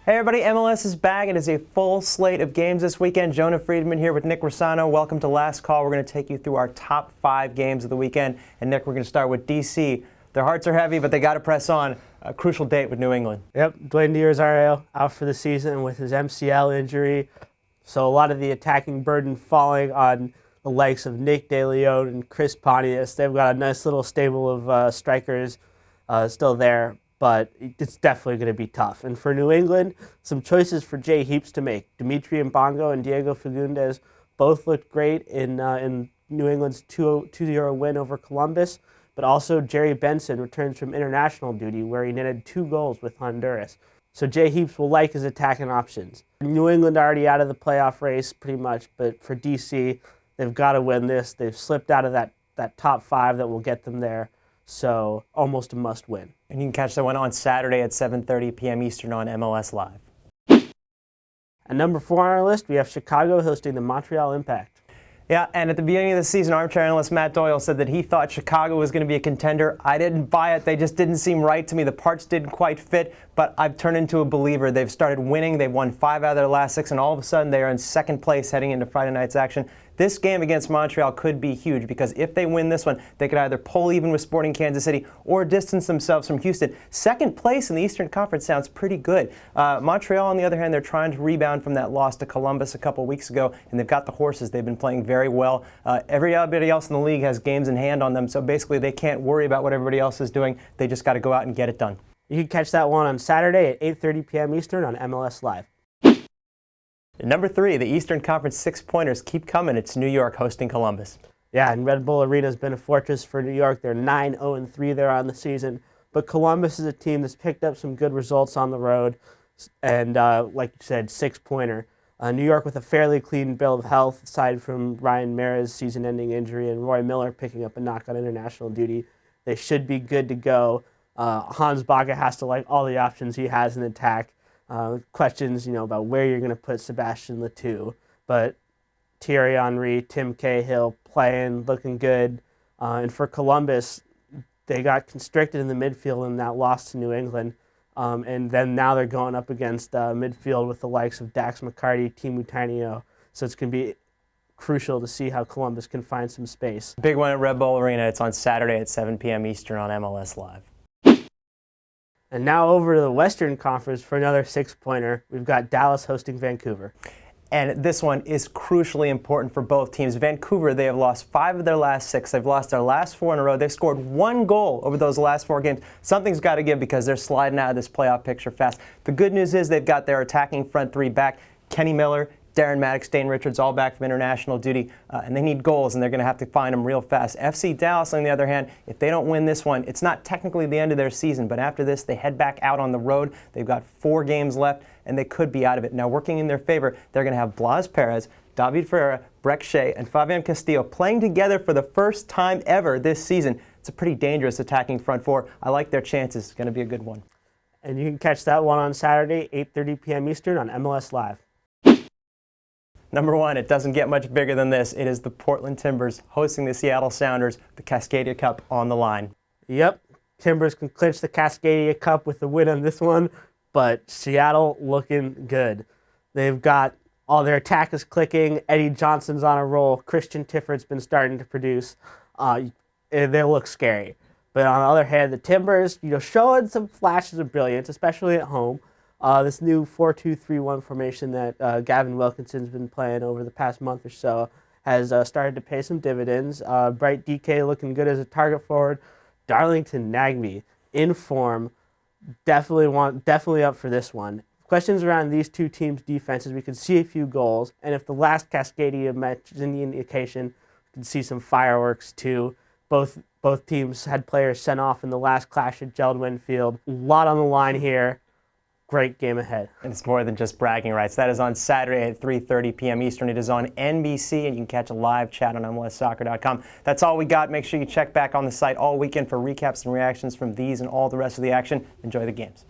Hey everybody, MLS is back. It is a full slate of games this weekend. Jonah Friedman here with Nick Rossano. Welcome to Last Call. We're going to take you through our top 5 games of the weekend. And Nick, we're going to start with DC. Their hearts are heavy, but they got to press on. A crucial date with New England. Yep, Dwayne Diaz out for the season with his MCL injury. So a lot of the attacking burden falling on the likes of Nick DeLeon and Chris Pontius. They've got a nice little stable of strikers still there, but it's definitely going to be tough. And for New England, some choices for Jay Heaps to make. Dimitri Mbongo and Diego Fagundes both looked great in New England's 2-0 win over Columbus, but also Jerry Benson returns from international duty where he netted 2 goals with Honduras. So Jay Heaps will like his attacking options. New England already out of the playoff race pretty much, but for DC, they've got to win this. They've slipped out of that top 5 that will get them there. So almost a must win. And you can catch that one on Saturday at 7:30 p.m. Eastern on MLS Live. At number 4 on our list, we have Chicago hosting the Montreal Impact. Yeah, and at the beginning of the season, armchair analyst Matt Doyle said that he thought Chicago was going to be a contender. I didn't buy it. They just didn't seem right to me. The parts didn't quite fit, but I've turned into a believer. They've started winning. They've won 5 out of their last 6, and all of a sudden they are in second place heading into Friday night's action. This game against Montreal could be huge because if they win this one, they could either pull even with Sporting Kansas City or distance themselves from Houston. Second place in the Eastern Conference sounds pretty good. Montreal, on the other hand, they're trying to rebound from that loss to Columbus a couple weeks ago, and they've got the horses. They've been playing very well. Everybody else in the league has games in hand on them, so basically they can't worry about what everybody else is doing. They just got to go out and get it done. You can catch that one on Saturday at 8:30 p.m. Eastern on MLS Live. At number 3, the Eastern Conference 6-pointers keep coming. It's New York hosting Columbus. Yeah, and Red Bull Arena has been a fortress for New York. They're 9-0-3 there on the season. But Columbus is a team that's picked up some good results on the road. And like you said, 6-pointer. New York with a fairly clean bill of health, aside from Ryan Mera's season-ending injury and Roy Miller picking up a knock on international duty. They should be good to go. Hans Baca has to like all the options he has in attack. Questions, about where you're going to put Sebastian Letou. But Thierry Henry, Tim Cahill playing, looking good. And for Columbus, they got constricted in the midfield in that loss to New England. And then now they're going up against midfield with the likes of Dax McCarty, Timu Tainio. So it's going to be crucial to see how Columbus can find some space. Big one at Red Bull Arena. It's on Saturday at 7 p.m. Eastern on MLS Live. And now over to the Western Conference for another 6-pointer. We've got Dallas hosting Vancouver. And this one is crucially important for both teams. Vancouver, they have lost 5 of their last 6. They've lost their last 4 in a row. They've scored 1 goal over those last 4 games. Something's got to give because they're sliding out of this playoff picture fast. The good news is they've got their attacking front 3 back. Kenny Miller, Darren Maddox, Dane Richards, all back from international duty, and they need goals, and they're going to have to find them real fast. FC Dallas, on the other hand, if they don't win this one, it's not technically the end of their season, but after this, they head back out on the road. They've got 4 games left, and they could be out of it. Now, working in their favor, they're going to have Blas Perez, David Ferreira, Brek Shea, and Fabian Castillo playing together for the first time ever this season. It's a pretty dangerous attacking front 4. I like their chances. It's going to be a good one. And you can catch that one on Saturday, 8:30 p.m. Eastern on MLS Live. Number 1, it doesn't get much bigger than this. It is the Portland Timbers hosting the Seattle Sounders, the Cascadia Cup on the line. Yep, Timbers can clinch the Cascadia Cup with the win on this one, but Seattle looking good. They've got all their attack is clicking. Eddie Johnson's on a roll. Christian Tiffert's been starting to produce. They look scary. But on the other hand, the Timbers, showing some flashes of brilliance, especially at home. This new 4-2-3-1 formation that Gavin Wilkinson's been playing over the past month or so has started to pay some dividends. Bright DK looking good as a target forward. Darlington Nagbe in form, definitely up for this one. Questions around these two teams' defenses. We could see a few goals, and if the last Cascadia match is any indication, we could see some fireworks too. Both teams had players sent off in the last clash at Geldwin Field. A lot on the line here. Great game ahead. And it's more than just bragging rights. That is on Saturday at 3:30 p.m. Eastern. It is on NBC, and you can catch a live chat on MLSsoccer.com. That's all we got. Make sure you check back on the site all weekend for recaps and reactions from these and all the rest of the action. Enjoy the games.